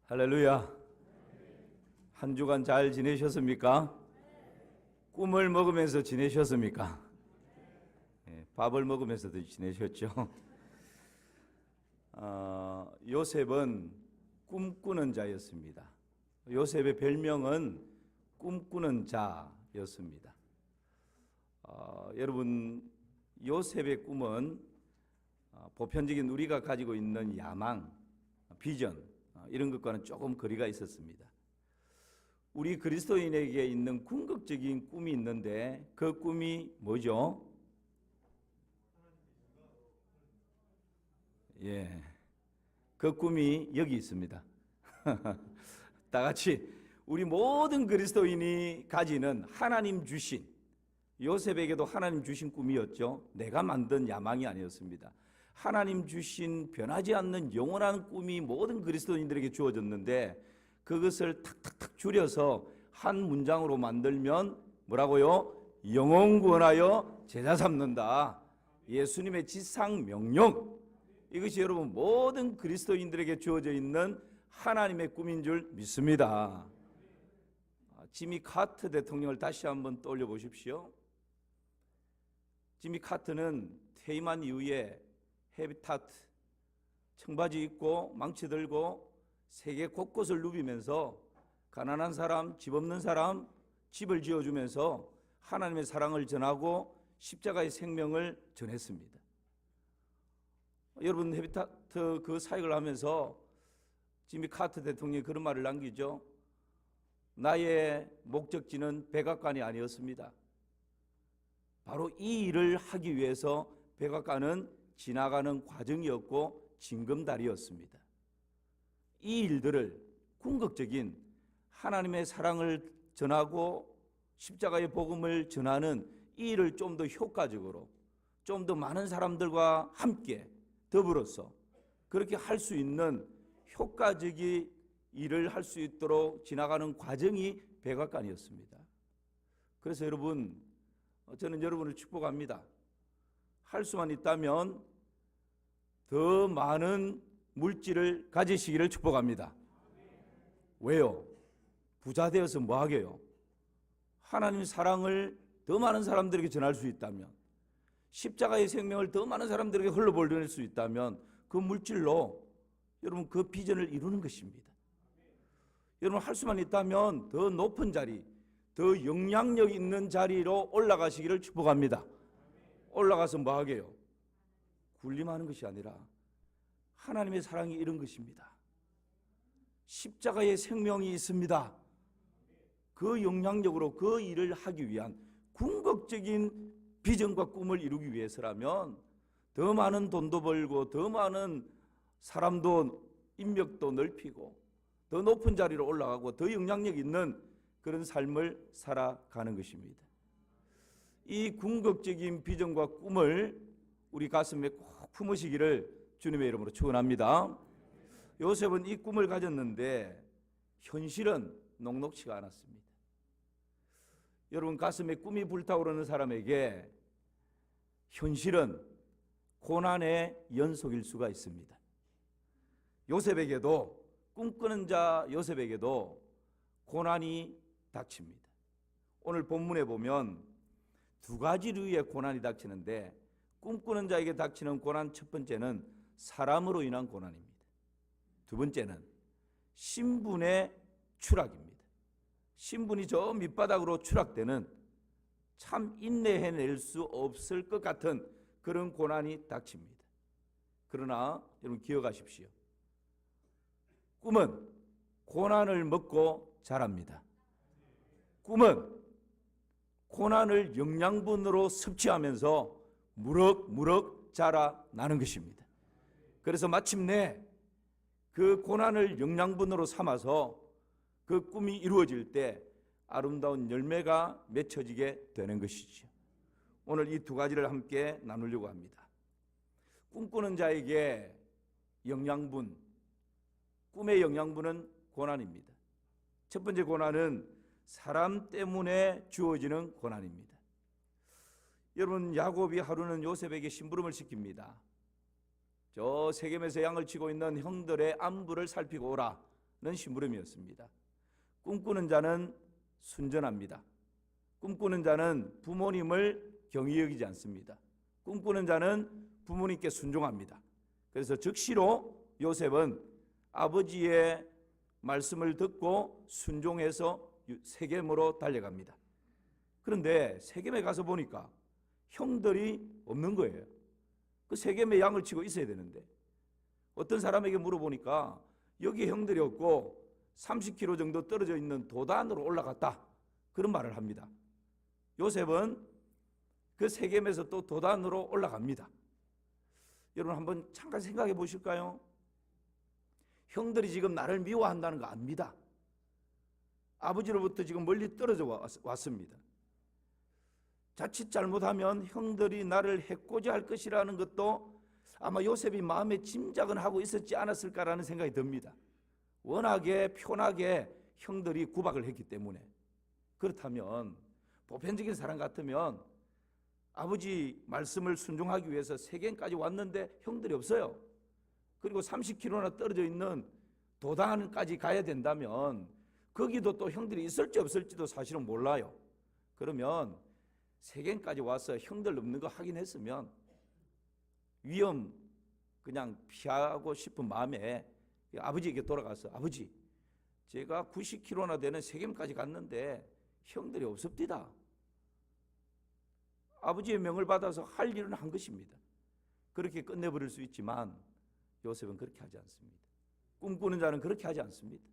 할렐루야. 한 주간 잘 지내셨습니까? 꿈을 먹으면서 지내셨습니까? 밥을 먹으면서도 지내셨죠? 요셉은 꿈꾸는 자였습니다. 요셉의 별명은 꿈꾸는 자였습니다. 여러분, 요셉의 꿈은 보편적인 우리가 가지고 있는 야망, 비전, 이런 것과는 조금 거리가 있었습니다. 우리 그리스도인에게 있는 궁극적인 꿈이 있는데 그 꿈이 뭐죠? 그 꿈이 여기 있습니다. 다 같이 우리 모든 그리스도인이 가지는 하나님 주신, 요셉에게도 하나님 주신 꿈이었죠. 내가 만든 야망이 아니었습니다. 하나님 주신 변하지 않는 영원한 꿈이 모든 그리스도인들에게 주어졌는데 그것을 탁탁탁 줄여서 한 문장으로 만들면 뭐라고요? 영원 구원하여 제자 삼는다. 예수님의 지상 명령. 이것이 여러분 모든 그리스도인들에게 주어져 있는 하나님의 꿈인 줄 믿습니다. 지미 카터 대통령을 다시 한번 떠올려 보십시오. 지미 카터는 퇴임한 이후에 헤비타트, 청바지 입고 망치 들고 세계 곳곳을 누비면서 가난한 사람, 집 없는 사람 집을 지어주면서 하나님의 사랑을 전하고 십자가의 생명을 전했습니다. 여러분, 헤비타트 그 사역을 하면서 지미 카터 대통령이 그런 말을 남기죠. 나의 목적지는 백악관이 아니었습니다. 바로 이 일을 하기 위해서 백악관은 지나가는 과정이었고 징검다리였습니다. 이 일들을 궁극적인 하나님의 사랑을 전하고 십자가의 복음을 전하는 이 일을 좀 더 효과적으로, 좀 더 많은 사람들과 함께 더불어서 그렇게 할 수 있는 효과적인 일을 할 수 있도록 지나가는 과정이 백악관이었습니다. 그래서 여러분, 저는 여러분을 축복합니다. 할 수만 있다면 더 많은 물질을 가지시기를 축복합니다. 왜요? 부자 되어서 뭐 하게요? 하나님의 사랑을 더 많은 사람들에게 전할 수 있다면, 십자가의 생명을 더 많은 사람들에게 흘러보낼 수 있다면 그 물질로 여러분 그 비전을 이루는 것입니다. 여러분 할 수만 있다면 더 높은 자리, 더 영향력 있는 자리로 올라가시기를 축복합니다. 올라가서 뭐 하게요? 군림하는 것이 아니라 하나님의 사랑이 이런 것입니다. 십자가의 생명이 있습니다. 그 영향력으로 그 일을 하기 위한 궁극적인 비전과 꿈을 이루기 위해서라면 더 많은 돈도 벌고 더 많은 사람도 인맥도 넓히고 더 높은 자리로 올라가고 더 영향력 있는 그런 삶을 살아가는 것입니다. 이 궁극적인 비전과 꿈을 우리 가슴에 꼭 품으시기를 주님의 이름으로 축원합니다. 요셉은 이 꿈을 가졌는데 현실은 녹록치가 않았습니다. 여러분 가슴에 꿈이 불타오르는 사람에게 현실은 고난의 연속일 수가 있습니다. 요셉에게도, 꿈꾸는 자 요셉에게도 고난이 닥칩니다. 오늘 본문에 보면 두 가지 류의 고난이 닥치는데 꿈꾸는 자에게 닥치는 고난 첫 번째는 사람으로 인한 고난입니다. 두 번째는 신분의 추락입니다. 신분이 저 밑바닥으로 추락되는 참 인내해낼 수 없을 것 같은 그런 고난이 닥칩니다. 그러나 여러분 기억하십시오. 꿈은 고난을 먹고 자랍니다. 꿈은 고난을 영양분으로 섭취하면서 무럭무럭 자라나는 것입니다. 그래서 마침내 그 고난을 영양분으로 삼아서 그 꿈이 이루어질 때 아름다운 열매가 맺혀지게 되는 것이죠. 오늘 이 두 가지를 함께 나누려고 합니다. 꿈꾸는 자에게 영양분, 꿈의 영양분은 고난입니다. 첫 번째 고난은 사람 때문에 주어지는 고난입니다. 여러분 야곱이 하루는 요셉에게 심부름을 시킵니다. 저 세겜에서 양을 치고 있는 형들의 안부를 살피고 오라. 심부름이었습니다. 꿈꾸는 자는 순전합니다. 꿈꾸는 자는 부모님을 경히 여기지 않습니다. 꿈꾸는 자는 부모님께 순종합니다. 그래서 즉시로 요셉은 아버지의 말씀을 듣고 순종해서 세겜으로 달려갑니다. 그런데 세겜에 가서 보니까 형들이 없는 거예요. 그 세겜에 양을 치고 있어야 되는데 어떤 사람에게 물어보니까 여기 형들이 없고 30km 정도 떨어져 있는 도단으로 올라갔다, 그런 말을 합니다. 요셉은 그 세겜에서 또 도단으로 올라갑니다. 여러분 한번 잠깐 생각해 보실까요? 형들이 지금 나를 미워한다는 거 압니다. 아버지로부터 지금 멀리 떨어져 왔습니다. 자칫 잘못하면 형들이 나를 해코지할 것이라는 것도 아마 요셉이 마음에 짐작은 하고 있었지 않았을까라는 생각이 듭니다. 워낙에 편하게 형들이 구박을 했기 때문에. 그렇다면 보편적인 사람 같으면 아버지 말씀을 순종하기 위해서 세겜까지 왔는데 형들이 없어요. 그리고 30km나 떨어져 있는 도단까지 가야 된다면 거기도 또 형들이 있을지 없을지도 사실은 몰라요. 그러면 세겜까지 와서 형들 없는 거 확인했으면 위험 그냥 피하고 싶은 마음에 아버지에게 돌아가서, 아버지, 제가 90km나 되는 세겜까지 갔는데 형들이 없습니다. 아버지의 명을 받아서 할 일은 한 것입니다. 그렇게 끝내버릴 수 있지만 요셉은 그렇게 하지 않습니다. 꿈꾸는 자는 그렇게 하지 않습니다.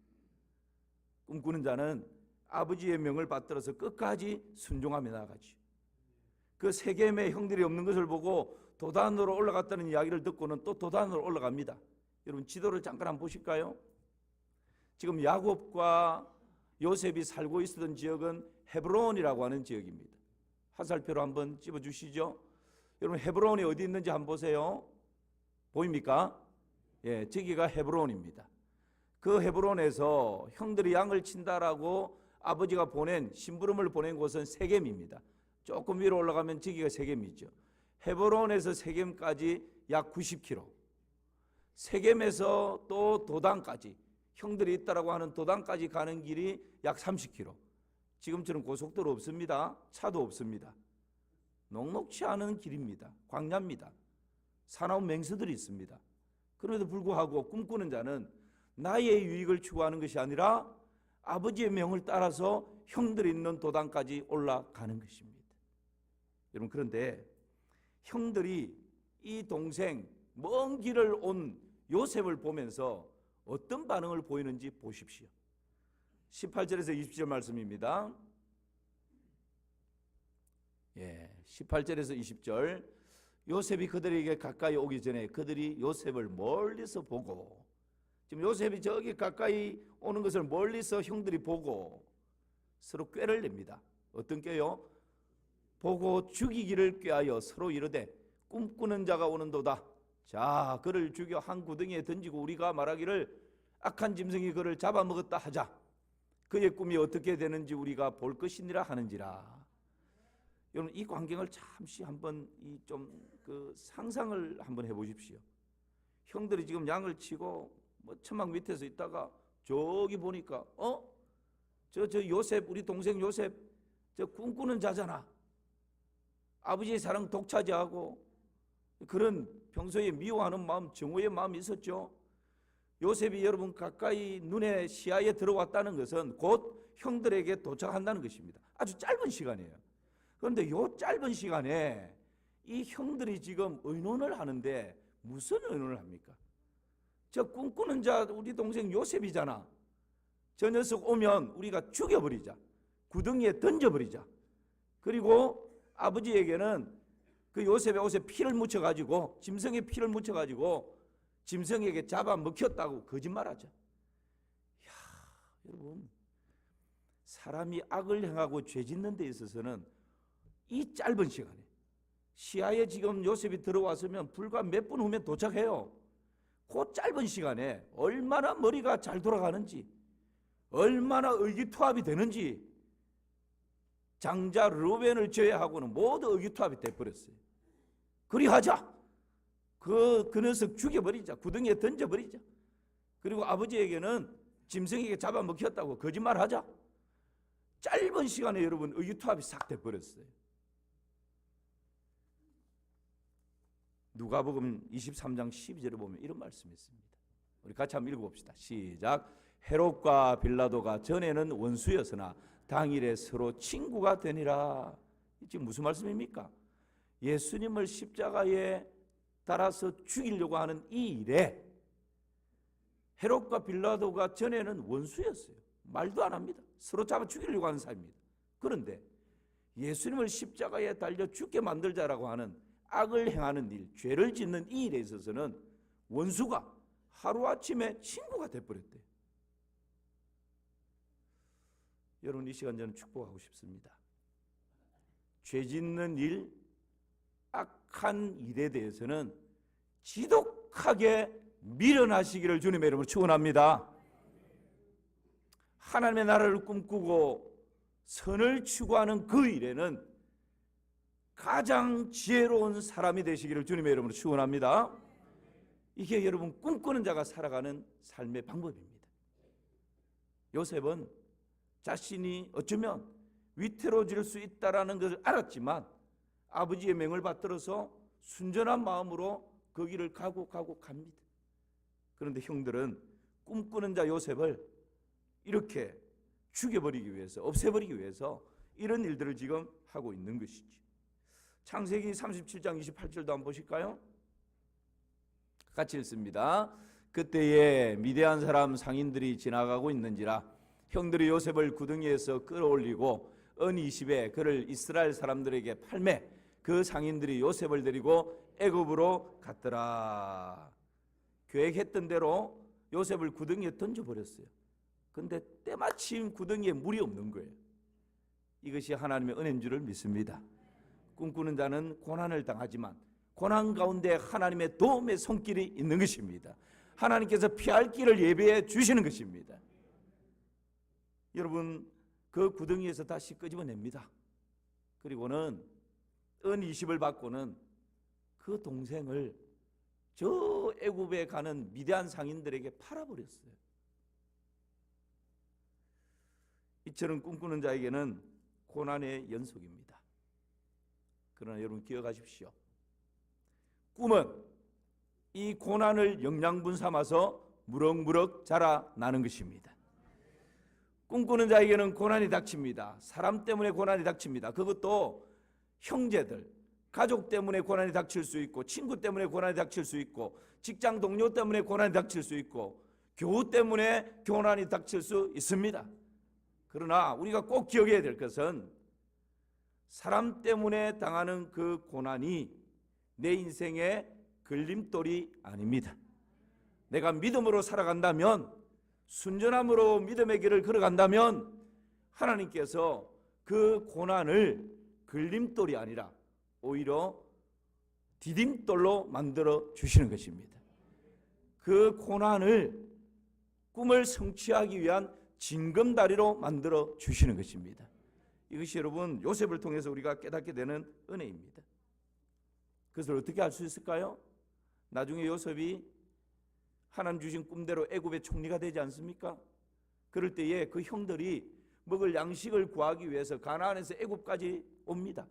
꿈꾸는 자는 아버지의 명을 받들어서 끝까지 순종하며 나아가죠. 그 세겜에 형들이 없는 것을 보고 도단으로 올라갔다는 이야기를 듣고는 또 도단으로 올라갑니다. 여러분 지도를 잠깐 한번 보실까요? 지금 야곱과 요셉이 살고 있었던 지역은 헤브론이라고 하는 지역입니다. 화살표로 한번 집어주시죠. 여러분 헤브론이 어디 있는지 한번 보세요. 보입니까? 예, 저기가 헤브론입니다. 그 헤브론에서 형들이 양을 친다라고 아버지가 보낸 심부름을 보낸 곳은 세겜입니다. 조금 위로 올라가면 저기가 세겜이죠. 헤브론에서 세겜까지 약 90km, 세겜에서 또 도단까지, 형들이 있다라고 하는 도단까지 가는 길이 약 30km. 지금처럼 고속도로 없습니다. 차도 없습니다. 녹록치 않은 길입니다. 광야입니다. 사나운 맹수들이 있습니다. 그럼에도 불구하고 꿈꾸는 자는 나의 유익을 추구하는 것이 아니라 아버지의 명을 따라서 형들이 있는 도단까지 올라가는 것입니다. 여러분, 그런데 형들이 이 동생 먼 길을 온 요셉을 보면서 어떤 반응을 보이는지 보십시오. 18절에서 20절 말씀입니다. 18절에서 20절. 요셉이 그들에게 가까이 오기 전에 그들이 요셉을 멀리서 보고, 지금 요셉이 저기 가까이 오는 것을 멀리서 형들이 보고 서로 꾀를 냅니다. 어떤 꾀요? 보고 죽이기를 꾀하여 서로 이르되 꿈꾸는 자가 오는도다. 자, 그를 죽여 한 구덩이에 던지고 우리가 말하기를 악한 짐승이 그를 잡아먹었다 하자. 그의 꿈이 어떻게 되는지 우리가 볼 것이니라 하는지라. 여러분, 이 광경을 잠시 한번 그 상상을 한번 해보십시오. 형들이 지금 양을 치고 천막 밑에서 있다가 저기 보니까 저 요셉, 우리 동생 요셉 저 꿈꾸는 자잖아. 아버지의 사랑 독차지하고 그런 평소에 미워하는 마음, 증오의 마음이 있었죠. 요셉이 여러분 가까이 눈에 시야에 들어왔다는 것은 곧 형들에게 도착한다는 것입니다. 아주 짧은 시간이에요. 그런데 이 짧은 시간에 이 형들이 지금 의논을 하는데 무슨 의논을 합니까? 저 꿈꾸는 자 우리 동생 요셉이잖아. 저 녀석 오면 우리가 죽여버리자. 구덩이에 던져버리자. 그리고 아버지에게는 그 요셉의 옷에 피를 묻혀가지고, 짐승의 피를 묻혀가지고 짐승에게 잡아먹혔다고 거짓말하자. 이야, 여러분, 사람이 악을 행하고 죄 짓는 데 있어서는 이 짧은 시간에, 시야에 지금 요셉이 들어왔으면 불과 몇 분 후면 도착해요. 그 짧은 시간에 얼마나 머리가 잘 돌아가는지, 얼마나 의기투합이 되는지, 장자 르벤을 제외하고는 모두 의기투합이 돼버렸어요. 그리하자. 그 녀석 죽여버리자. 구덩이에 던져버리자. 그리고 아버지에게는 짐승에게 잡아먹혔다고 거짓말하자. 짧은 시간에 여러분 의기투합이 싹 돼버렸어요. 누가복음 23장 12절에 보면 이런 말씀이 있습니다. 우리 같이 한번 읽어봅시다. 시작. 헤롯과 빌라도가 전에는 원수였으나 당일에 서로 친구가 되니라. 지금 무슨 말씀입니까? 예수님을 십자가에 달아서 죽이려고 하는 이 일에 헤롯과 빌라도가 전에는 원수였어요. 말도 안 합니다. 서로 잡아 죽이려고 하는 사람입니다. 그런데 예수님을 십자가에 달려 죽게 만들자라고 하는 악을 행하는 일, 죄를 짓는 이 일에 있어서는 원수가 하루아침에 친구가 돼버렸대요. 여러분, 이 시간 저는 축복하고 싶습니다. 죄 짓는 일, 악한 일에 대해서는 지독하게 밀어나시기를 주님의 이름으로 축원합니다. 하나님의 나라를 꿈꾸고 선을 추구하는 그 일에는 가장 지혜로운 사람이 되시기를 주님의 이름으로 축원합니다. 이게 여러분 꿈꾸는 자가 살아가는 삶의 방법입니다. 요셉은 자신이 어쩌면 위태로워질 수 있다라는 것을 알았지만 아버지의 명을 받들어서 순전한 마음으로 그 길을 가고 갑니다. 그런데 형들은 꿈꾸는 자 요셉을 이렇게 죽여버리기 위해서, 없애버리기 위해서 이런 일들을 지금 하고 있는 것이죠. 창세기 37장 28절도 한번 보실까요? 같이 읽습니다. 그때에 미디안 사람 상인들이 지나가고 있는지라 형들이 요셉을 구덩이에서 끌어올리고 은 20에 그를 이스라엘 사람들에게 팔매 그 상인들이 요셉을 데리고 애굽으로 갔더라. 계획했던 대로 요셉을 구덩이에 던져버렸어요. 근데 때마침 구덩이에 물이 없는 거예요. 이것이 하나님의 은혜인 줄을 믿습니다. 꿈꾸는 자는 고난을 당하지만 고난 가운데 하나님의 도움의 손길이 있는 것입니다. 하나님께서 피할 길을 예배해 주시는 것입니다. 여러분, 그 구덩이에서 다시 끄집어냅니다. 그리고는 은 20을 받고는 그 동생을 저 애굽에 가는 미디안 상인들에게 팔아버렸어요. 이처럼 꿈꾸는 자에게는 고난의 연속입니다. 그러나 여러분 기억하십시오. 꿈은 이 고난을 영양분 삼아서 무럭무럭 자라나는 것입니다. 꿈꾸는 자에게는 고난이 닥칩니다. 사람 때문에 고난이 닥칩니다. 그것도 형제들, 가족 때문에 고난이 닥칠 수 있고, 친구 때문에 고난이 닥칠 수 있고, 직장 동료 때문에 고난이 닥칠 수 있고, 교우 때문에 고난이 닥칠 수 있습니다. 그러나 우리가 꼭 기억해야 될 것은 사람 때문에 당하는 그 고난이 내 인생의 걸림돌이 아닙니다. 내가 믿음으로 살아간다면, 순전함으로 믿음의 길을 걸어간다면 하나님께서 그 고난을 걸림돌이 아니라 오히려 디딤돌로 만들어 주시는 것입니다. 그 고난을 꿈을 성취하기 위한 징검다리로 만들어 주시는 것입니다. 이것이 여러분 요셉을 통해서 우리가 깨닫게 되는 은혜입니다. 그것을 어떻게 알 수 있을까요? 나중에 요셉이 하나님 주신 꿈대로 애굽의 총리가 되지 않습니까? 그럴 때에 그 형들이 먹을 양식을 구하기 위해서 가나안에서 애굽까지 옵니다.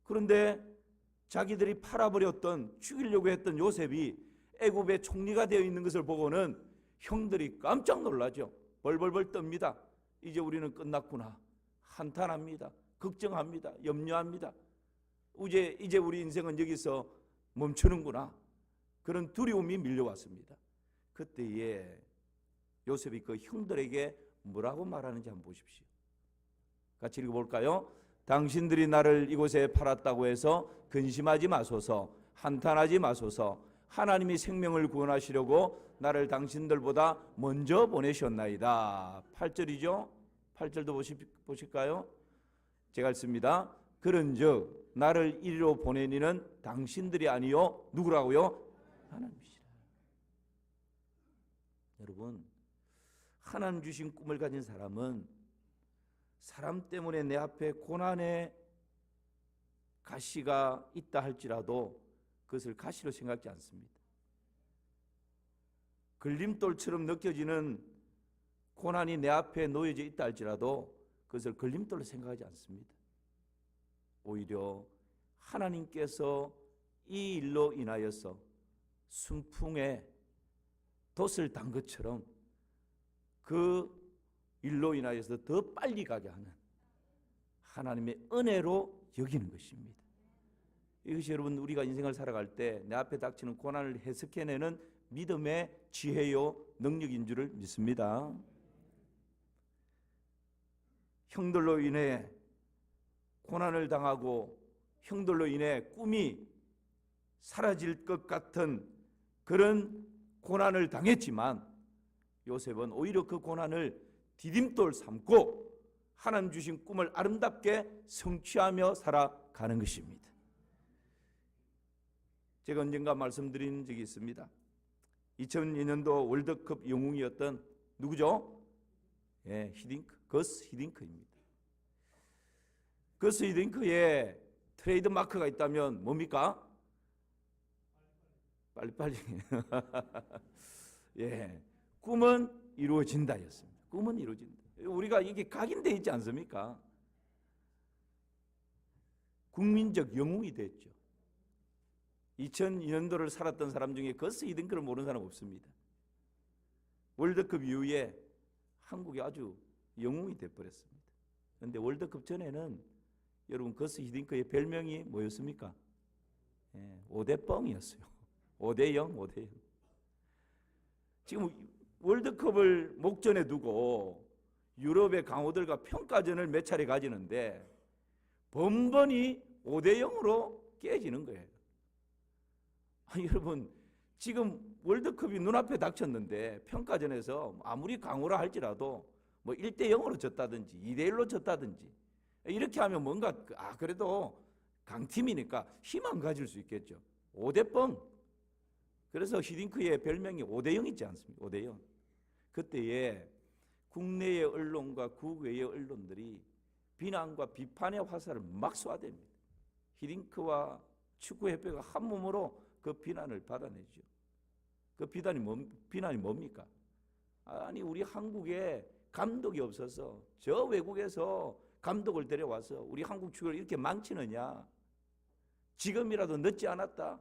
그런데 자기들이 팔아버렸던, 죽이려고 했던 요셉이 애굽의 총리가 되어 있는 것을 보고는 형들이 깜짝 놀라죠. 벌벌벌 떱니다. 이제 우리는 끝났구나. 한탄합니다. 걱정합니다. 염려합니다. 이제 우리 인생은 여기서 멈추는구나. 그런 두려움이 밀려왔습니다. 그때에 요셉이 그 형들에게 뭐라고 말하는지 한번 보십시오. 같이 읽어볼까요? 당신들이 나를 이곳에 팔았다고 해서 근심하지 마소서, 한탄하지 마소서. 하나님이 생명을 구원하시려고 나를 당신들보다 먼저 보내셨나이다. 8절이죠? 8절도 보실까요? 제가 읽습니다. 그런즉 나를 이리로 보낸 이는 당신들이 아니요 누구라고요? 하나님이시라. 여러분, 하나님 주신 꿈을 가진 사람은 사람 때문에 내 앞에 고난의 가시가 있다 할지라도 그것을 가시로 생각지 않습니다. 걸림돌처럼 느껴지는 고난이 내 앞에 놓여져 있다 할지라도 그것을 걸림돌로 생각하지 않습니다. 오히려 하나님께서 이 일로 인하여서 순풍에 돛을 단 것처럼 그 일로 인하여서 더 빨리 가게 하는 하나님의 은혜로 여기는 것입니다. 이것이 여러분 우리가 인생을 살아갈 때 내 앞에 닥치는 고난을 해석해내는 믿음의 지혜요 능력인 줄을 믿습니다. 형들로 인해 고난을 당하고 형들로 인해 꿈이 사라질 것 같은 그런 고난을 당했지만 요셉은 오히려 그 고난을 디딤돌 삼고 하나님 주신 꿈을 아름답게 성취하며 살아가는 것입니다. 제가 언젠가 말씀드린 적이 있습니다. 2002년도 월드컵 영웅이었던 누구죠? 히딩크, 거스 히딩크입니다. 거스 히딩크의 트레이드 마크가 있다면 뭡니까? 빨리빨리. 꿈은 이루어진다였습니다. 꿈은 이루어진다. 우리가 이게 각인되어 있지 않습니까? 국민적 영웅이 됐죠. 2002년도를 살았던 사람 중에 거스 히딩크를 모르는 사람 없습니다. 월드컵 이후에 한국이 아주 영웅이 돼버렸습니다. 그런데 월드컵 전에는 여러분 거스 히딩크의 별명이 뭐였습니까? 5대 뻥이었어요. 5대0, 5대0. 지금 월드컵을 목전에 두고 유럽의 강호들과 평가전을 몇 차례 가지는데 번번이 5대0으로 깨지는 거예요. 여러분 지금 월드컵이 눈앞에 닥쳤는데 평가전에서 아무리 강호라 할지라도 뭐 1대0으로 졌다든지 2대1로 졌다든지 이렇게 하면 뭔가 그래도 강팀이니까 희망 가질 수 있겠죠. 5대0. 그래서 히딩크의 별명이 5대0 있지 않습니까? 5대0. 그때에 국내의 언론과 국외의 언론들이 비난과 비판의 화살을 막 쏘아댑니다. 히딩크와 축구협회가 한 몸으로 그 비난을 받아내죠. 그 비난이 뭡니까? 아니 우리 한국에 감독이 없어서 저 외국에서 감독을 데려와서 우리 한국 축구를 이렇게 망치느냐? 지금이라도 늦지 않았다.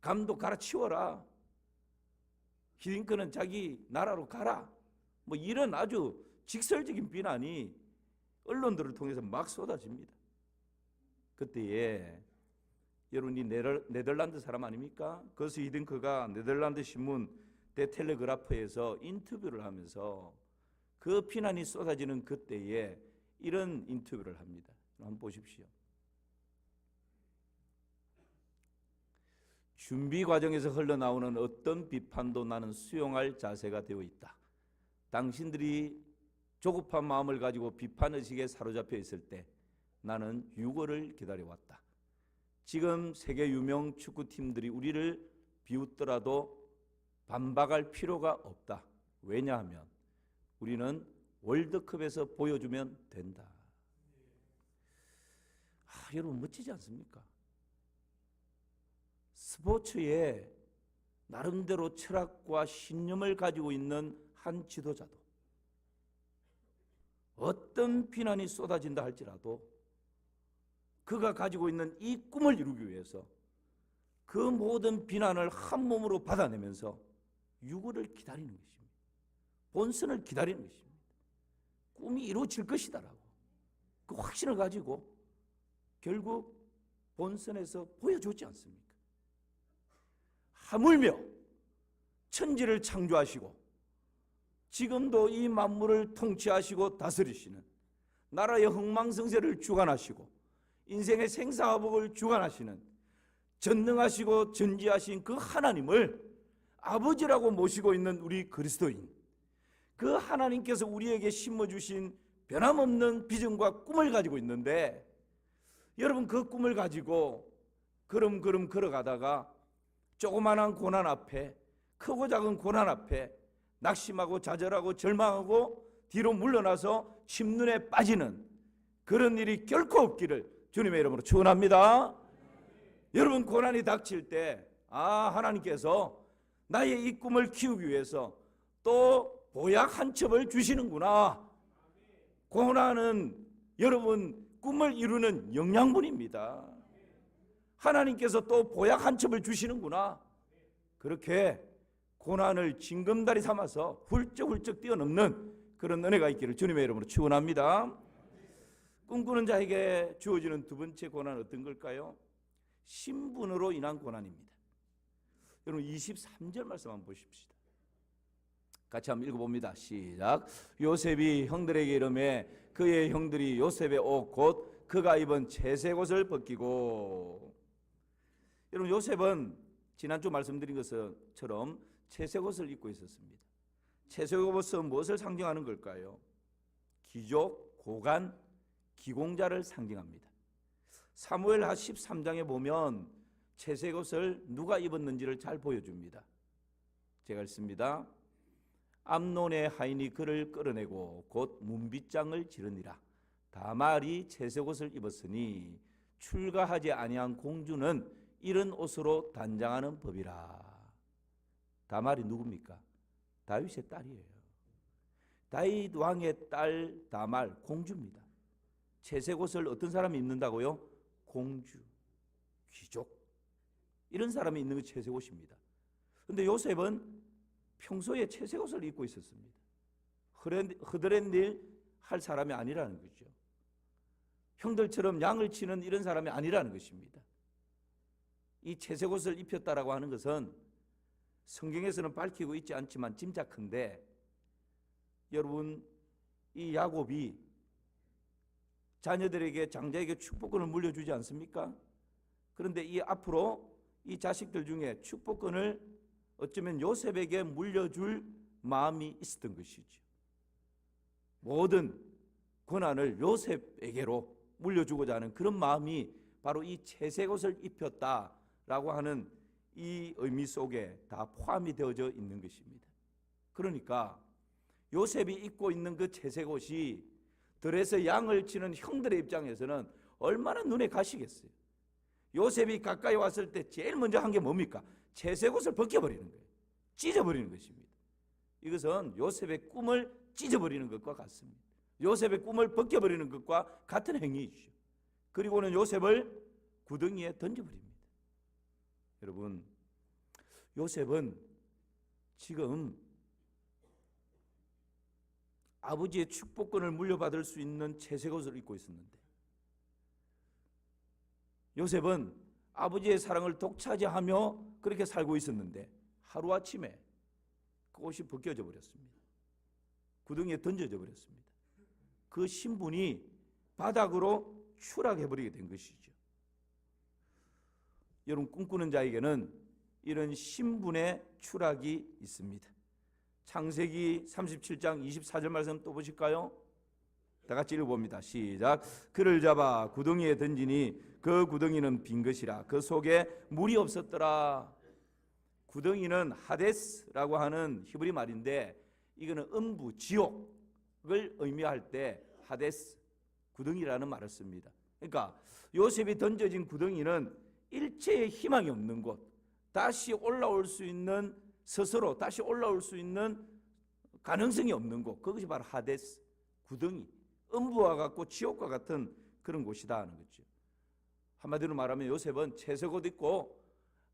감독 갈아치워라. 히딩크는 자기 나라로 가라. 뭐 이런 아주 직설적인 비난이 언론들을 통해서 막 쏟아집니다. 그때에 여러분 이 네덜란드 사람 아닙니까? 거스 히딩크가 네덜란드 신문 데 텔레그라프에서 인터뷰를 하면서 그 비난이 쏟아지는 그때에 이런 인터뷰를 합니다. 한번 보십시오. 준비 과정에서 흘러나오는 어떤 비판도 나는 수용할 자세가 되어 있다. 당신들이 조급한 마음을 가지고 비판의식에 사로잡혀 있을 때 나는 유고를 기다려왔다. 지금 세계 유명 축구팀들이 우리를 비웃더라도 반박할 필요가 없다. 왜냐하면 우리는 월드컵에서 보여주면 된다. 여러분 멋지지 않습니까? 스포츠에 나름대로 철학과 신념을 가지고 있는 한 지도자도 어떤 비난이 쏟아진다 할지라도 그가 가지고 있는 이 꿈을 이루기 위해서 그 모든 비난을 한 몸으로 받아내면서 유고를 기다리는 것입니다. 본선을 기다리는 것입니다. 꿈이 이루어질 것이다라고 그 확신을 가지고 결국 본선에서 보여줬지 않습니까? 하물며 천지를 창조하시고 지금도 이 만물을 통치하시고 다스리시는 나라의 흥망성쇠를 주관하시고 인생의 생사화복을 주관하시는 전능하시고 전지하신 그 하나님을 아버지라고 모시고 있는 우리 그리스도인, 그 하나님께서 우리에게 심어주신 변함없는 비전과 꿈을 가지고 있는데 여러분 그 꿈을 가지고 걸음걸음 걸어가다가 조그마한 고난 앞에, 크고 작은 고난 앞에 낙심하고 좌절하고 절망하고 뒤로 물러나서 침눈에 빠지는 그런 일이 결코 없기를 주님의 이름으로 축원합니다. 여러분 고난이 닥칠 때 하나님께서 나의 이 꿈을 키우기 위해서 또 보약 한 첩을 주시는구나. 고난은 여러분 꿈을 이루는 영양분입니다. 하나님께서 또 보약 한 첩을 주시는구나. 그렇게 고난을 징검다리 삼아서 훌쩍훌쩍 뛰어넘는 그런 은혜가 있기를 주님의 이름으로 축원합니다. 꿈꾸는 자에게 주어지는 두 번째 고난은 어떤 걸까요? 신분으로 인한 고난입니다. 여러분 23절 말씀 한번 보십시다. 같이 한번 읽어봅니다. 시작. 요셉이 형들에게 이르매 그의 형들이 요셉의 옷 곧 그가 입은 채색 옷을 벗기고. 여러분 요셉은 지난주 말씀드린 것처럼 채색 옷을 입고 있었습니다. 채색 옷은 무엇을 상징하는 걸까요? 귀족, 고관, 기공자를 상징합니다. 사무엘하 13장에 보면 채색 옷을 누가 입었는지를 잘 보여줍니다. 제가 읽습니다. 암논의 하인이 그를 끌어내고 곧 문빗장을 지르니라. 다말이 채색 옷을 입었으니 출가하지 아니한 공주는 이런 옷으로 단장하는 법이라. 다말이 누굽니까? 다윗의 딸이에요. 다윗 왕의 딸 다말 공주입니다. 채색 옷을 어떤 사람이 입는다고요? 공주, 귀족, 이런 사람이 입는 게 채색 옷입니다. 그런데 요셉은 평소에 채색 옷을 입고 있었습니다. 흐드렛 일 할 사람이 아니라는 거죠. 형들처럼 양을 치는 이런 사람이 아니라는 것입니다. 이 채색 옷을 입혔다라고 하는 것은 성경에서는 밝히고 있지 않지만 짐작컨대 여러분 이 야곱이 자녀들에게 장자에게 축복권을 물려주지 않습니까? 그런데 이 앞으로 이 자식들 중에 축복권을 어쩌면 요셉에게 물려줄 마음이 있었던 것이죠. 모든 권한을 요셉에게로 물려주고자 하는 그런 마음이 바로 이 채색 옷을 입혔다라고 하는 이 의미 속에 다 포함이 되어져 있는 것입니다. 그러니까 요셉이 입고 있는 그 채색 옷이 들에서 양을 치는 형들의 입장에서는 얼마나 눈에 가시겠어요. 요셉이 가까이 왔을 때 제일 먼저 한 게 뭡니까? 채색 옷을 벗겨버리는 거예요. 찢어버리는 것입니다. 이것은 요셉의 꿈을 찢어버리는 것과 같습니다. 요셉의 꿈을 벗겨버리는 것과 같은 행위이죠. 그리고는 요셉을 구덩이에 던져버립니다. 여러분, 요셉은 지금 아버지의 축복권을 물려받을 수 있는 채색 옷을 입고 있었는데, 요셉은 아버지의 사랑을 독차지하며 그렇게 살고 있었는데 하루아침에 그 옷이 벗겨져 버렸습니다. 구덩이에 던져져 버렸습니다. 그 신분이 바닥으로 추락해버리게 된 것이죠. 여러분, 꿈꾸는 자에게는 이런 신분의 추락이 있습니다. 창세기 37장 24절 말씀 또 보실까요? 다 같이 읽어봅니다. 시작. 그를 잡아 구덩이에 던지니 그 구덩이는 빈 것이라 그 속에 물이 없었더라. 구덩이는 하데스라고 하는 히브리 말인데 이거는 음부, 지옥을 의미할 때 하데스, 구덩이라는 말을 씁니다. 그러니까 요셉이 던져진 구덩이는 일체의 희망이 없는 곳, 다시 올라올 수 있는, 스스로 다시 올라올 수 있는 가능성이 없는 곳, 그것이 바로 하데스, 구덩이, 음부와 같고 지옥과 같은 그런 곳이다 하는 거죠. 한마디로 말하면 요셉은 채색 옷 입고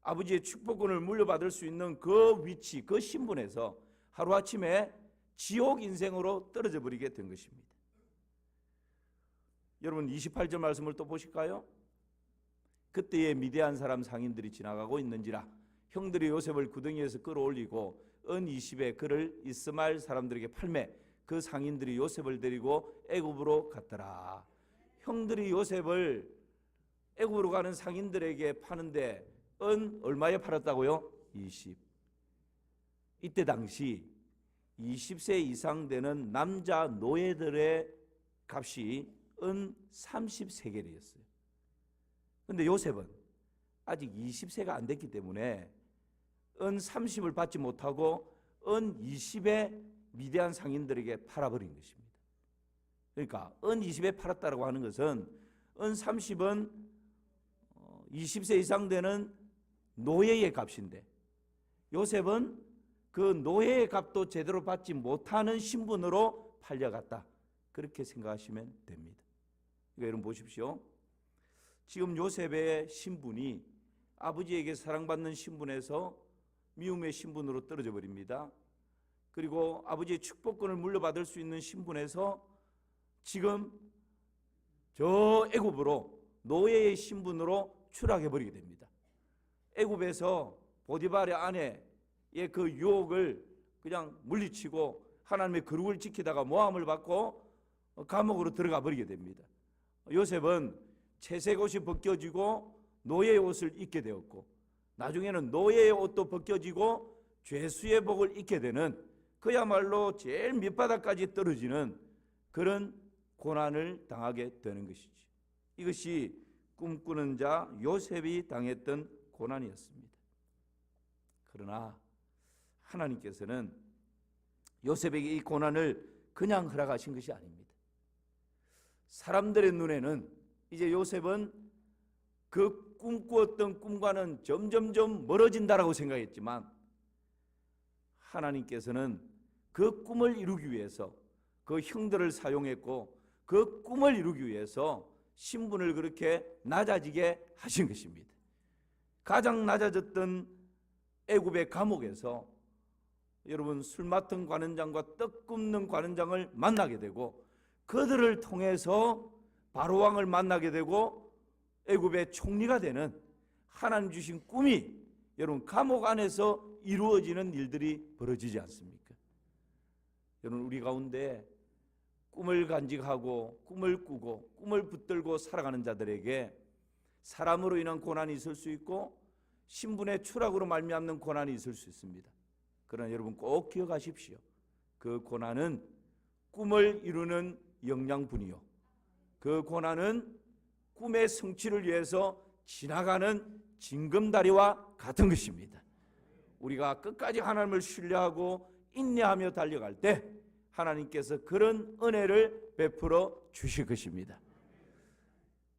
아버지의 축복권을 물려받을 수 있는 그 위치, 그 신분에서 하루아침에 지옥 인생으로 떨어져 버리게 된 것입니다. 여러분 28절 말씀을 또 보실까요? 그때에 미디안 사람 상인들이 지나가고 있는지라 형들이 요셉을 구덩이에서 끌어올리고 은 20에 그를 이스마엘 사람들에게 팔매 그 상인들이 요셉을 데리고 애굽으로 갔더라. 형들이 요셉을 애굽으로 가는 상인들에게 파는데 은 얼마에 팔았다고요? 20. 이때 당시 20세 이상 되는 남자 노예들의 값이 은 30세겔이었어요. 그런데 요셉은 아직 20세가 안 됐기 때문에 은 30을 받지 못하고 은 20에 미디안 상인들에게 팔아버린 것입니다. 그러니까 은 20에 팔았다고 하는 것은 은 30은 20세 이상 되는 노예의 값인데 요셉은 그 노예의 값도 제대로 받지 못하는 신분으로 팔려갔다. 그렇게 생각하시면 됩니다. 그러니까 여러분 보십시오. 지금 요셉의 신분이 아버지에게 사랑받는 신분에서 미움의 신분으로 떨어져 버립니다. 그리고 아버지의 축복권을 물려받을 수 있는 신분에서 지금 저 애굽으로 노예의 신분으로 추락해 버리게 됩니다. 애굽에서 보디발의 아내의 그 유혹을 그냥 물리치고 하나님의 거룩을 지키다가 모함을 받고 감옥으로 들어가 버리게 됩니다. 요셉은 채색 옷이 벗겨지고 노예의 옷을 입게 되었고, 나중에는 노예의 옷도 벗겨지고 죄수의 복을 입게 되는, 그야말로 제일 밑바닥까지 떨어지는 그런 고난을 당하게 되는 것이지. 이것이 꿈꾸는 자 요셉이 당했던 고난이었습니다. 그러나 하나님께서는 요셉에게 이 고난을 그냥 허락하신 것이 아닙니다. 사람들의 눈에는 이제 요셉은 그 꿈꾸었던 꿈과는 점점점 멀어진다라고 생각했지만, 하나님께서는 그 꿈을 이루기 위해서 그 형들을 사용했고, 그 꿈을 이루기 위해서 신분을 그렇게 낮아지게 하신 것입니다. 가장 낮아졌던 애굽의 감옥에서 여러분 술 맡은 관원장과 떡 굽는 관원장을 만나게 되고, 그들을 통해서 바로왕을 만나게 되고 애굽의 총리가 되는 하나님 주신 꿈이 여러분 감옥 안에서 이루어지는 일들이 벌어지지 않습니까? 여러분 우리 가운데 꿈을 간직하고 꿈을 꾸고 꿈을 붙들고 살아가는 자들에게 사람으로 인한 고난이 있을 수 있고 신분의 추락으로 말미암는 고난이 있을 수 있습니다. 그러나 여러분 꼭 기억하십시오. 그 고난은 꿈을 이루는 영양분이요, 그 고난은 꿈의 성취를 위해서 지나가는 징검다리와 같은 것입니다. 우리가 끝까지 하나님을 신뢰하고 인내하며 달려갈 때 하나님께서 그런 은혜를 베풀어 주실 것입니다.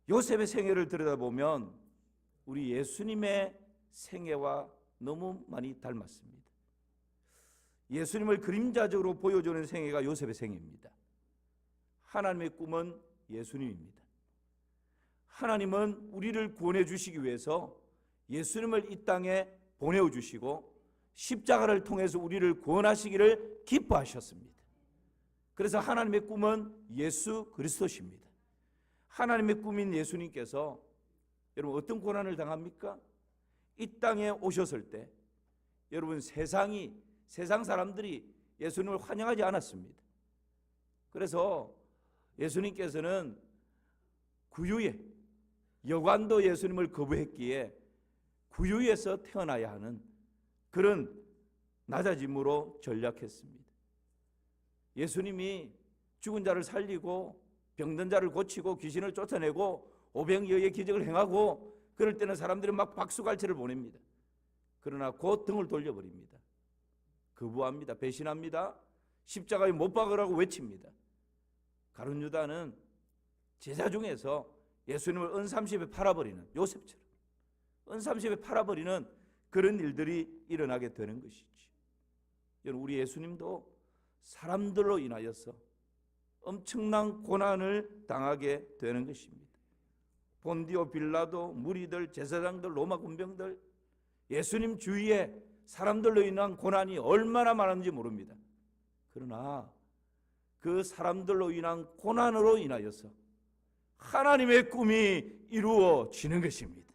요셉의 생애를 들여다보면 우리 예수님의 생애와 너무 많이 닮았습니다. 예수님을 그림자적으로 보여주는 생애가 요셉의 생애입니다. 하나님의 꿈은 예수님입니다. 하나님은 우리를 구원해 주시기 위해서 예수님을 이 땅에 보내주시고 십자가를 통해서 우리를 구원하시기를 기뻐하셨습니다. 그래서 하나님의 꿈은 예수 그리스도십니다. 하나님의 꿈인 예수님께서 여러분 어떤 고난을 당합니까? 이 땅에 오셨을 때 여러분 세상 사람들이 예수님을 환영하지 않았습니다. 그래서 예수님께서는 구유에 여관도 예수님을 거부했기에 구유에서 태어나야 하는 그런 낮아짐으로 전락했습니다. 예수님이 죽은 자를 살리고 병든 자를 고치고 귀신을 쫓아내고 오병이어의 기적을 행하고 그럴 때는 사람들이 막 박수갈채를 보냅니다. 그러나 곧 등을 돌려버립니다. 거부합니다. 배신합니다. 십자가에 못 박으라고 외칩니다. 가룟 유다는 제자 중에서 예수님을 은30에 팔아버리는 요셉처럼 은30에 팔아버리는 그런 일들이 일어나게 되는 것이지. 여러분 우리 예수님도 사람들로 인하여서 엄청난 고난을 당하게 되는 것입니다. 본디오 빌라도, 무리들, 제사장들, 로마 군병들, 예수님 주위에 사람들로 인한 고난이 얼마나 많은지 모릅니다. 그러나 그 사람들로 인한 고난으로 인하여서 하나님의 꿈이 이루어지는 것입니다.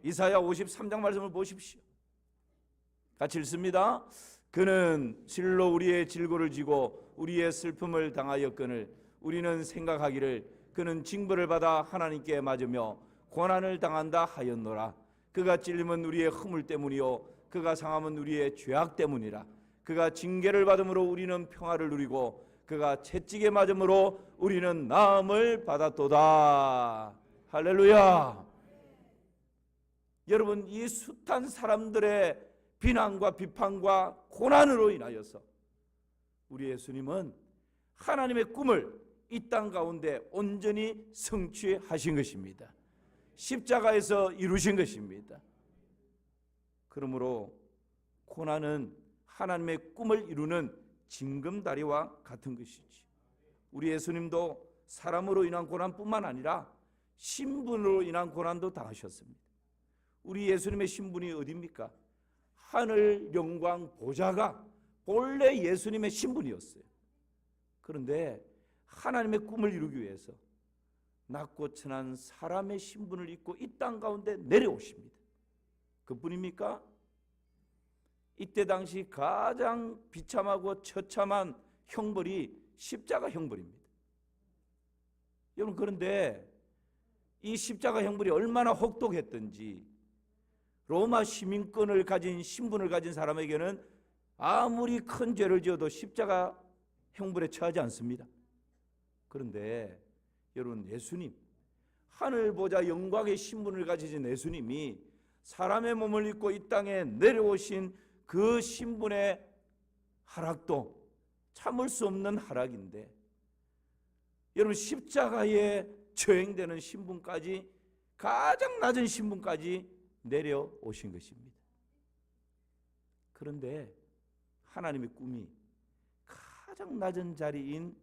이사야 53장 말씀을 보십시오. 같이 읽습니다. 그는 실로 우리의 질고를 지고 우리의 슬픔을 당하였거늘 우리는 생각하기를 그는 징벌을 받아 하나님께 맞으며 고난을 당한다 하였노라. 그가 찔림은 우리의 허물 때문이요 그가 상함은 우리의 죄악 때문이라. 그가 징계를 받음으로 우리는 평화를 누리고 그가 채찍에 맞음으로 우리는 나음을 받았도다. 할렐루야. 여러분 이 숱한 사람들의 비난과 비판과 고난으로 인하여서 우리 예수님은 하나님의 꿈을 이 땅 가운데 온전히 성취하신 것입니다. 십자가에서 이루신 것입니다. 그러므로 고난은 하나님의 꿈을 이루는 징검다리와 같은 것이지. 우리 예수님도 사람으로 인한 고난뿐만 아니라 신분으로 인한 고난도 당하셨습니다. 우리 예수님의 신분이 어디입니까? 하늘 영광 보좌가 본래 예수님의 신분이었어요. 그런데 하나님의 꿈을 이루기 위해서 낮고 천한 사람의 신분을 입고 이 땅 가운데 내려오십니다. 그뿐입니까? 이때 당시 가장 비참하고 처참한 형벌이 십자가 형벌입니다. 여러분, 그런데 이 십자가 형벌이 얼마나 혹독했던지 로마 시민권을 가진 신분을 가진 사람에게는 아무리 큰 죄를 지어도 십자가 형벌에 처하지 않습니다. 그런데 여러분, 예수님, 하늘 보좌 영광의 신분을 가지신 예수님이 사람의 몸을 입고 이 땅에 내려오신 그 신분의 하락도 참을 수 없는 하락인데, 여러분, 십자가에 처형되는 신분까지, 가장 낮은 신분까지 내려오신 것입니다. 그런데 하나님의 꿈이 가장 낮은 자리인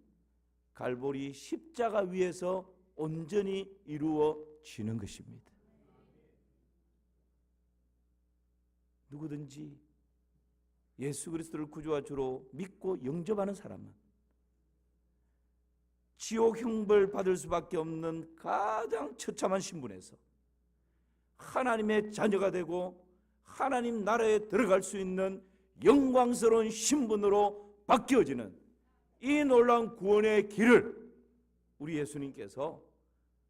갈보리 십자가 위에서 온전히 이루어지는 것입니다. 누구든지 예수 그리스도를 구주와 주로 믿고 영접하는 사람은 지옥 형벌 받을 수밖에 없는 가장 처참한 신분에서 하나님의 자녀가 되고 하나님 나라에 들어갈 수 있는 영광스러운 신분으로 바뀌어지는 이 놀라운 구원의 길을 우리 예수님께서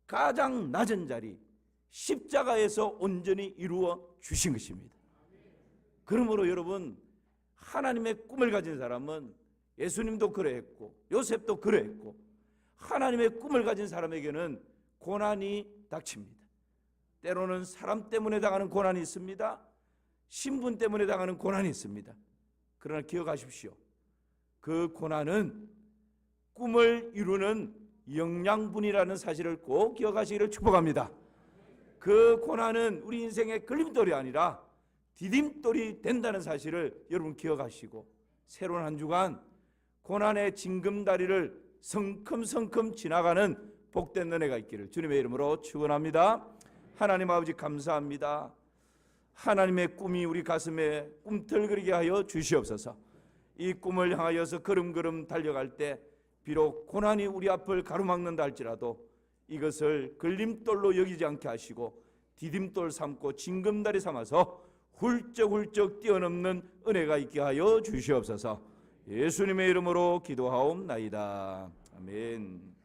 가장 낮은 자리 십자가에서 온전히 이루어 주신 것입니다. 그러므로 여러분, 하나님의 꿈을 가진 사람은, 예수님도 그러했고 요셉도 그러했고, 하나님의 꿈을 가진 사람에게는 고난이 닥칩니다. 때로는 사람 때문에 당하는 고난이 있습니다. 신분 때문에 당하는 고난이 있습니다. 그러나 기억하십시오. 그 고난은 꿈을 이루는 영양분이라는 사실을 꼭 기억하시기를 축복합니다. 그 고난은 우리 인생의 걸림돌이 아니라 디딤돌이 된다는 사실을 여러분 기억하시고, 새로운 한 주간 고난의 징검다리를 성큼성큼 지나가는 복된 은혜가 있기를 주님의 이름으로 축원합니다. 하나님 아버지, 감사합니다. 하나님의 꿈이 우리 가슴에 꿈틀거리게 하여 주시옵소서. 이 꿈을 향하여서 걸음걸음 달려갈 때 비록 고난이 우리 앞을 가로막는다 할지라도 이것을 걸림돌로 여기지 않게 하시고 디딤돌 삼고 징검다리 삼아서 훌쩍훌쩍 뛰어넘는 은혜가 있게 하여 주시옵소서. 예수님의 이름으로 기도하옵나이다. 아멘.